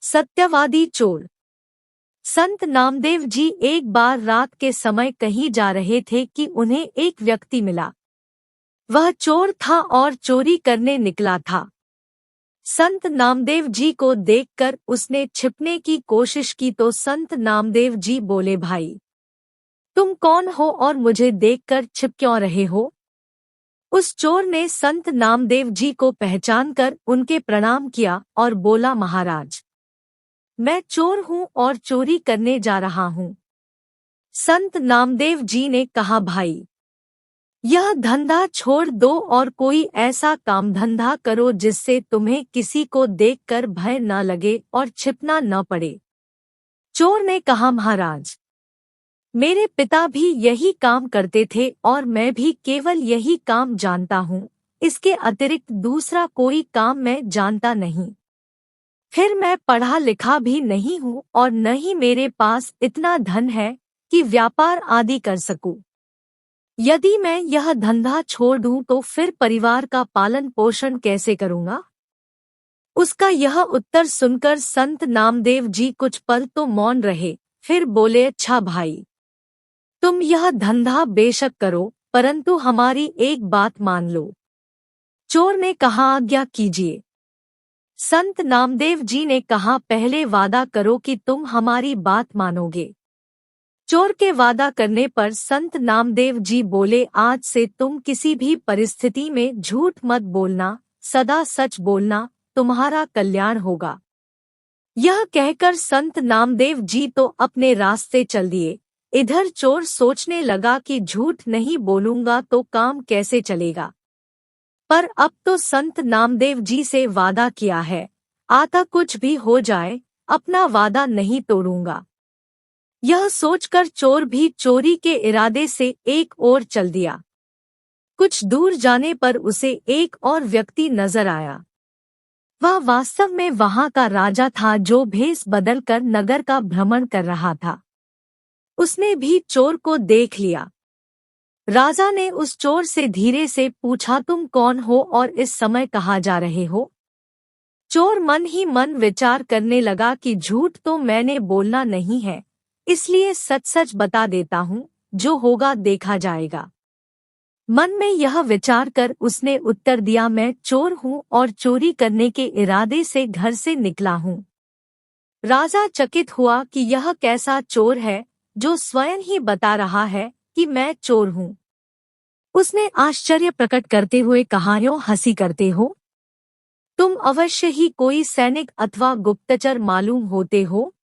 सत्यवादी चोर। संत नामदेव जी एक बार रात के समय कहीं जा रहे थे कि उन्हें एक व्यक्ति मिला। वह चोर था और चोरी करने निकला था। संत नामदेव जी को देखकर उसने छिपने की कोशिश की तो संत नामदेव जी बोले, भाई तुम कौन हो और मुझे देखकर छिप क्यों रहे हो? उस चोर ने संत नामदेव जी को पहचानकर उनके प्रणाम किया और बोला, महाराज मैं चोर हूँ और चोरी करने जा रहा हूँ। संत नामदेव जी ने कहा, भाई यह धंधा छोड़ दो और कोई ऐसा काम धंधा करो जिससे तुम्हें किसी को देखकर भय न लगे और छिपना न पड़े। चोर ने कहा, महाराज मेरे पिता भी यही काम करते थे और मैं भी केवल यही काम जानता हूँ, इसके अतिरिक्त दूसरा कोई काम मैं जानता नहीं। फिर मैं पढ़ा लिखा भी नहीं हूँ और न ही मेरे पास इतना धन है कि व्यापार आदि कर सकूं। यदि मैं यह धंधा छोड़ दूं तो फिर परिवार का पालन पोषण कैसे करूंगा? उसका यह उत्तर सुनकर संत नामदेव जी कुछ पल तो मौन रहे, फिर बोले, अच्छा भाई तुम यह धंधा बेशक करो, परंतु हमारी एक बात मान लो। चोर ने कहा, आज्ञा कीजिए। संत नामदेव जी ने कहा, पहले वादा करो कि तुम हमारी बात मानोगे। चोर के वादा करने पर संत नामदेव जी बोले, आज से तुम किसी भी परिस्थिति में झूठ मत बोलना, सदा सच बोलना, तुम्हारा कल्याण होगा। यह कहकर संत नामदेव जी तो अपने रास्ते चल दिए। इधर चोर सोचने लगा कि झूठ नहीं बोलूंगा तो काम कैसे चलेगा, पर अब तो संत नामदेव जी से वादा किया है, आता कुछ भी हो जाए अपना वादा नहीं तोड़ूंगा। यह सोचकर चोर भी चोरी के इरादे से एक ओर चल दिया। कुछ दूर जाने पर उसे एक और व्यक्ति नजर आया। वह वास्तव में वहां का राजा था जो भेष बदलकर नगर का भ्रमण कर रहा था। उसने भी चोर को देख लिया। राजा ने उस चोर से धीरे से पूछा, तुम कौन हो और इस समय कहाँ जा रहे हो? चोर मन ही मन विचार करने लगा कि झूठ तो मैंने बोलना नहीं है, इसलिए सच सच बता देता हूँ, जो होगा देखा जाएगा। मन में यह विचार कर उसने उत्तर दिया, मैं चोर हूँ और चोरी करने के इरादे से घर से निकला हूँ। राजा चकित हुआ कि यह कैसा चोर है जो स्वयं ही बता रहा है कि मैं चोर हूँ। उसने आश्चर्य प्रकट करते हुए कहा, क्यों हंसी करते हो? तुम अवश्य ही कोई सैनिक अथवा गुप्तचर मालूम होते हो।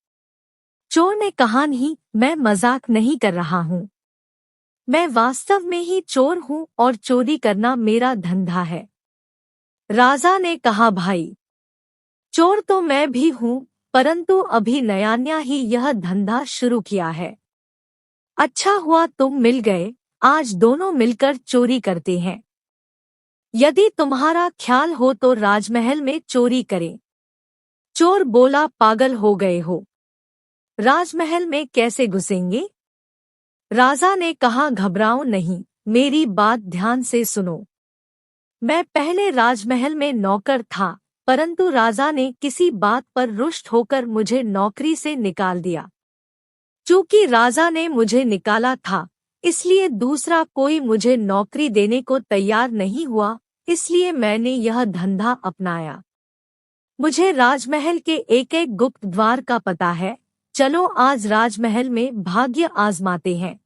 चोर ने कहा, नहीं, मैं मजाक नहीं कर रहा हूँ, मैं वास्तव में ही चोर हूँ और चोरी करना मेरा धंधा है। राजा ने कहा, भाई चोर तो मैं भी हूँ, परंतु अभी नया नया ही यह धंधा शुरू किया है। अच्छा हुआ तुम मिल गए, आज दोनों मिलकर चोरी करते हैं। यदि तुम्हारा ख्याल हो तो राजमहल में चोरी करें। चोर बोला, पागल हो गए हो, राजमहल में कैसे घुसेंगे? राजा ने कहा, घबराओ नहीं, मेरी बात ध्यान से सुनो। मैं पहले राजमहल में नौकर था, परंतु राजा ने किसी बात पर रुष्ट होकर मुझे नौकरी से निकाल दिया। चूंकि राजा ने मुझे निकाला था, इसलिए दूसरा कोई मुझे नौकरी देने को तैयार नहीं हुआ, इसलिए मैंने यह धंधा अपनाया। मुझे राजमहल के एक एक गुप्त द्वार का पता है, चलो आज राजमहल में भाग्य आजमाते हैं।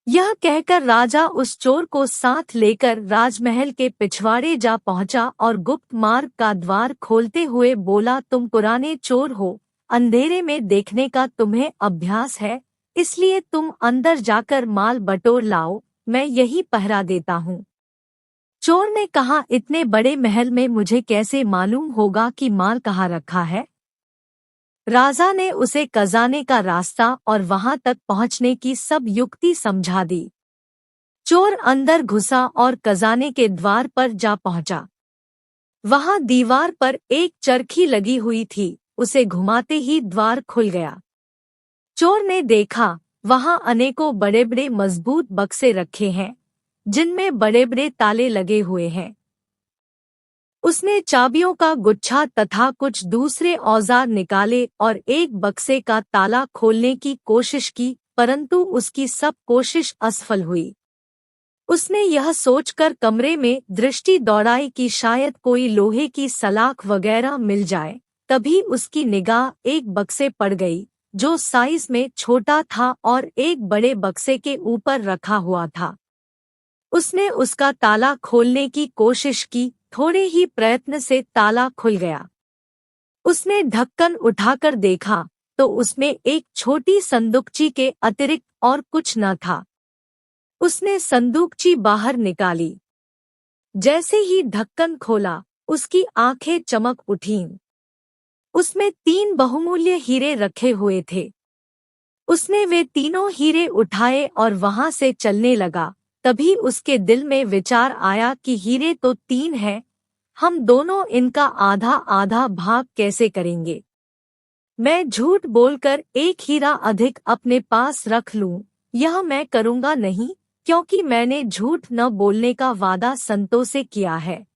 यह कहकर राजा उस चोर को साथ लेकर राजमहल के पिछवाड़े जा पहुंचा और गुप्त मार्ग का द्वार खोलते हुए बोला, तुम पुराने चोर हो, अंधेरे में देखने का तुम्हें अभ्यास है, इसलिए तुम अंदर जाकर माल बटोर लाओ, मैं यही पहरा देता हूँ। चोर ने कहा, इतने बड़े महल में मुझे कैसे मालूम होगा कि माल कहाँ रखा है? राजा ने उसे खजाने का रास्ता और वहां तक पहुंचने की सब युक्ति समझा दी। चोर अंदर घुसा और खजाने के द्वार पर जा पहुंचा। वहां दीवार पर एक चरखी लगी हुई थी, उसे घुमाते ही द्वार खुल गया। चोर ने देखा, वहां अनेकों बड़े बड़े मजबूत बक्से रखे हैं, जिनमें बड़े बड़े ताले लगे हुए हैं। उसने चाबियों का गुच्छा तथा कुछ दूसरे औजार निकाले और एक बक्से का ताला खोलने की कोशिश की, परंतु उसकी सब कोशिश असफल हुई। उसने यह सोचकर कमरे में दृष्टि दौड़ाई कि शायद कोई लोहे की सलाख वगैरह मिल जाए। तभी उसकी निगाह एक बक्से पड़ गई, जो साइज में छोटा था और एक बड़े बक्से के ऊपर रखा हुआ था। उसने उसका ताला खोलने की कोशिश की, थोड़े ही प्रयत्न से ताला खुल गया। उसने ढक्कन उठाकर देखा तो उसमें एक छोटी संदूकची के अतिरिक्त और कुछ न था। उसने संदूकची बाहर निकाली। जैसे ही ढक्कन खोला, उसकी आंखें चमक उठीं। उसमें 3 बहुमूल्य हीरे रखे हुए थे। उसने वे तीनों हीरे उठाए और वहां से चलने लगा। तभी उसके दिल में विचार आया कि हीरे तो 3 हैं, हम दोनों इनका आधा आधा भाग कैसे करेंगे। मैं झूठ बोलकर एक हीरा अधिक अपने पास रख लूं, यह मैं करूंगा नहीं, क्योंकि मैंने झूठ न बोलने का वादा संतों से किया है।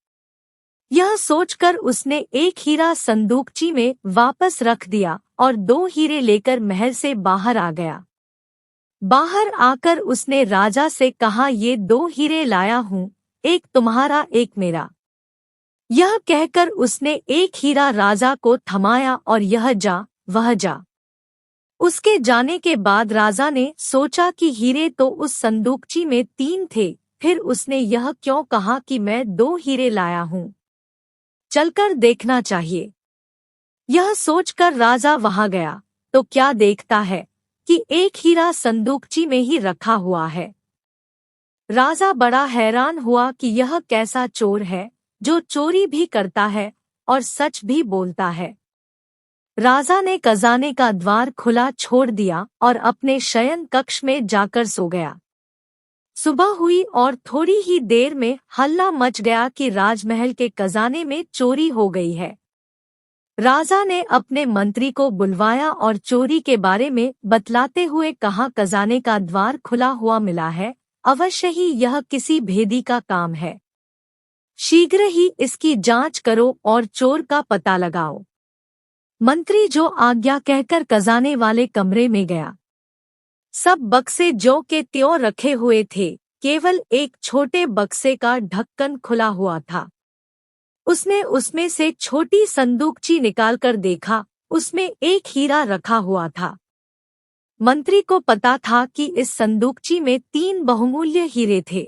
यह सोचकर उसने एक हीरा संदूकची में वापस रख दिया और 2 हीरे लेकर महल से बाहर आ गया। बाहर आकर उसने राजा से कहा, ये 2 हीरे लाया हूँ, एक तुम्हारा एक मेरा। यह कहकर उसने एक हीरा राजा को थमाया और यह जा वह जा। उसके जाने के बाद राजा ने सोचा कि हीरे तो उस संदूकची में 3 थे, फिर उसने यह क्यों कहा कि मैं 2 हीरे लाया हूँ, चलकर देखना चाहिए। यह सोचकर राजा वहां गया तो क्या देखता है कि एक हीरा संदूकची में ही रखा हुआ है। राजा बड़ा हैरान हुआ कि यह कैसा चोर है जो चोरी भी करता है और सच भी बोलता है। राजा ने खजाने का द्वार खुला छोड़ दिया और अपने शयन कक्ष में जाकर सो गया। सुबह हुई और थोड़ी ही देर में हल्ला मच गया कि राजमहल के खजाने में चोरी हो गई है। राजा ने अपने मंत्री को बुलवाया और चोरी के बारे में बतलाते हुए कहा, खजाने का द्वार खुला हुआ मिला है, अवश्य ही यह किसी भेदी का काम है। शीघ्र ही इसकी जांच करो और चोर का पता लगाओ। मंत्री जो आज्ञा कहकर खजाने वाले कमरे में गया। सब बक्से ज्यों के त्यों रखे हुए थे, केवल एक छोटे बक्से का ढक्कन खुला हुआ था। उसने उसमें से छोटी संदूकची निकालकर देखा, उसमें एक हीरा रखा हुआ था। मंत्री को पता था कि इस संदूकची में 3 बहुमूल्य हीरे थे।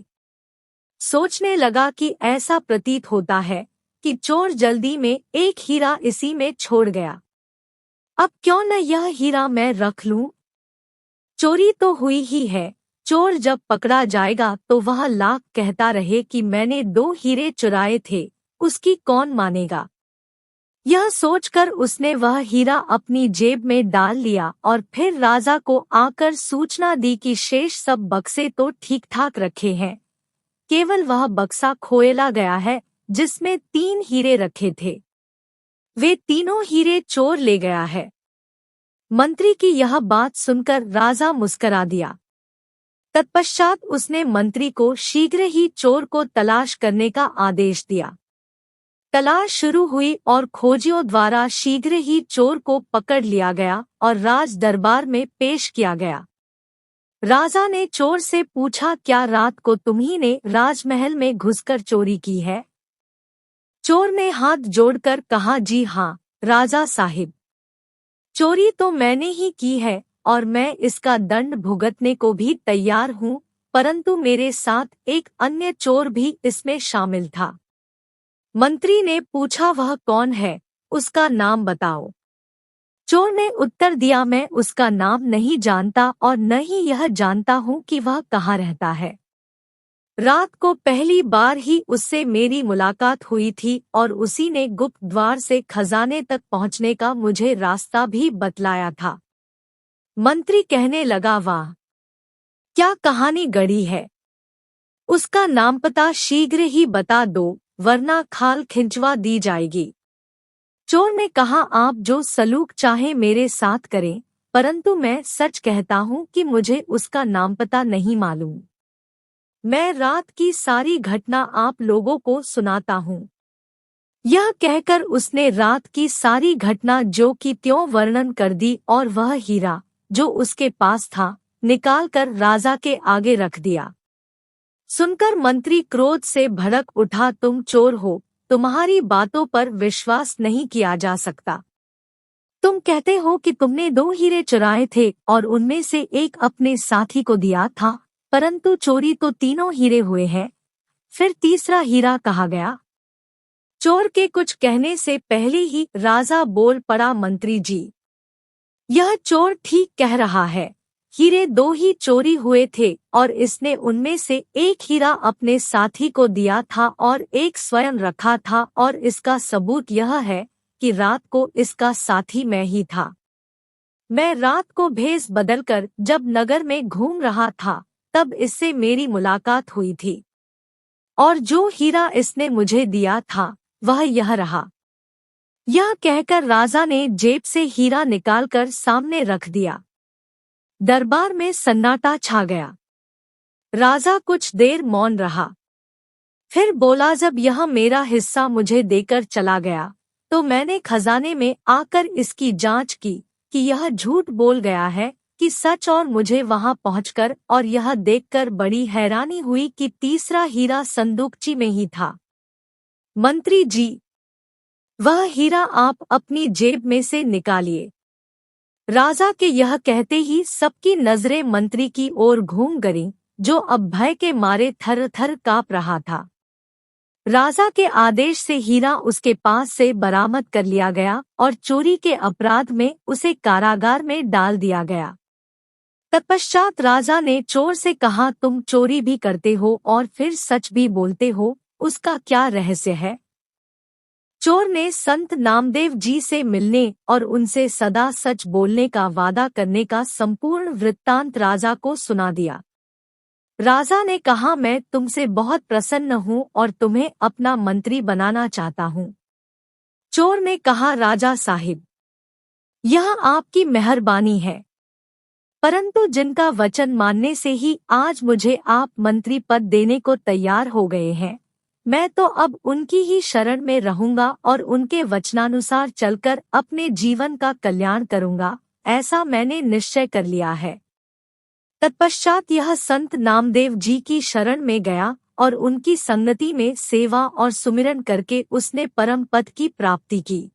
सोचने लगा कि ऐसा प्रतीत होता है कि चोर जल्दी में एक हीरा इसी में छोड़ गया। अब क्यों न यह हीरा मैं रख लूं? चोरी तो हुई ही है, चोर जब पकड़ा जाएगा तो वह लाख कहता रहे कि मैंने 2 हीरे चुराए थे, उसकी कौन मानेगा। यह सोचकर उसने वह हीरा अपनी जेब में डाल लिया और फिर राजा को आकर सूचना दी कि शेष सब बक्से तो ठीक ठाक रखे हैं, केवल वह बक्सा खोएला गया है जिसमें 3 हीरे रखे थे। वे तीनों हीरे चोर ले गया है। मंत्री की यह बात सुनकर राजा मुस्करा दिया। तत्पश्चात उसने मंत्री को शीघ्र ही चोर को तलाश करने का आदेश दिया। तलाश शुरू हुई और खोजियों द्वारा शीघ्र ही चोर को पकड़ लिया गया और राज दरबार में पेश किया गया। राजा ने चोर से पूछा, क्या रात को तुम्ही ने राजमहल में घुसकर चोरी की है? चोर ने हाथ जोड़कर कहा, जी हाँ राजा साहिब, चोरी तो मैंने ही की है और मैं इसका दंड भुगतने को भी तैयार हूँ, परंतु मेरे साथ एक अन्य चोर भी इसमें शामिल था। मंत्री ने पूछा, वह कौन है, उसका नाम बताओ। चोर ने उत्तर दिया, मैं उसका नाम नहीं जानता और न ही यह जानता हूँ कि वह कहाँ रहता है। रात को पहली बार ही उससे मेरी मुलाकात हुई थी और उसी ने गुप्त द्वार से खजाने तक पहुँचने का मुझे रास्ता भी बतलाया था। मंत्री कहने लगा, वाह, क्या कहानी गढ़ी है। उसका नाम पता शीघ्र ही बता दो, वरना खाल खिंचवा दी जाएगी। चोर ने कहा, आप जो सलूक चाहे मेरे साथ करें, परंतु मैं सच कहता हूँ कि मुझे उसका नाम पता नहीं मालूम। मैं रात की सारी घटना आप लोगों को सुनाता हूँ। यह कहकर उसने रात की सारी घटना जो की त्यों वर्णन कर दी और वह हीरा जो उसके पास था निकालकर राजा के आगे रख दिया। सुनकर मंत्री क्रोध से भड़क उठा, तुम चोर हो, तुम्हारी बातों पर विश्वास नहीं किया जा सकता। तुम कहते हो कि तुमने 2 हीरे चुराए थे और उनमें से एक अपने साथी को दिया था, परंतु चोरी तो तीनों हीरे हुए हैं, फिर तीसरा हीरा कहाँ गया? चोर के कुछ कहने से पहले ही राजा बोल पड़ा, मंत्री जी, यह चोर ठीक कह रहा है। हीरे 2 ही चोरी हुए थे और इसने उनमें से एक हीरा अपने साथी को दिया था और एक स्वयं रखा था, और इसका सबूत यह है कि रात को इसका साथी मैं ही था। मैं रात को भेष बदलकर जब नगर में घूम रहा था तब इससे मेरी मुलाकात हुई थी, और जो हीरा इसने मुझे दिया था वह यह रहा। यह कहकर राजा ने जेब से हीरा निकालकर सामने रख दिया। दरबार में सन्नाटा छा गया। राजा कुछ देर मौन रहा, फिर बोला, जब यह मेरा हिस्सा मुझे देकर चला गया तो मैंने खजाने में आकर इसकी जांच की कि यह झूठ बोल गया है कि सच, और मुझे वहां पहुंचकर और यह देखकर बड़ी हैरानी हुई कि तीसरा हीरा संदूकची में ही था। मंत्री जी, वह हीरा आप अपनी जेब में से निकालिए। राजा के यह कहते ही सबकी नजरें मंत्री की ओर घूम गईं, जो अब भय के मारे थर थर काँप रहा था। राजा के आदेश से हीरा उसके पास से बरामद कर लिया गया और चोरी के अपराध में उसे कारागार में डाल दिया गया। तत्पश्चात राजा ने चोर से कहा, तुम चोरी भी करते हो और फिर सच भी बोलते हो, उसका क्या रहस्य है? चोर ने संत नामदेव जी से मिलने और उनसे सदा सच बोलने का वादा करने का संपूर्ण वृत्तांत राजा को सुना दिया। राजा ने कहा, मैं तुमसे बहुत प्रसन्न हूँ और तुम्हें अपना मंत्री बनाना चाहता हूँ। चोर ने कहा, राजा साहिब, यह आपकी मेहरबानी है, परंतु जिनका वचन मानने से ही आज मुझे आप मंत्री पद देने को तैयार हो गए हैं, मैं तो अब उनकी ही शरण में रहूंगा और उनके वचनानुसार चलकर अपने जीवन का कल्याण करूंगा, ऐसा मैंने निश्चय कर लिया है। तत्पश्चात यह संत नामदेव जी की शरण में गया और उनकी संगति में सेवा और सुमिरन करके उसने परम पद की प्राप्ति की।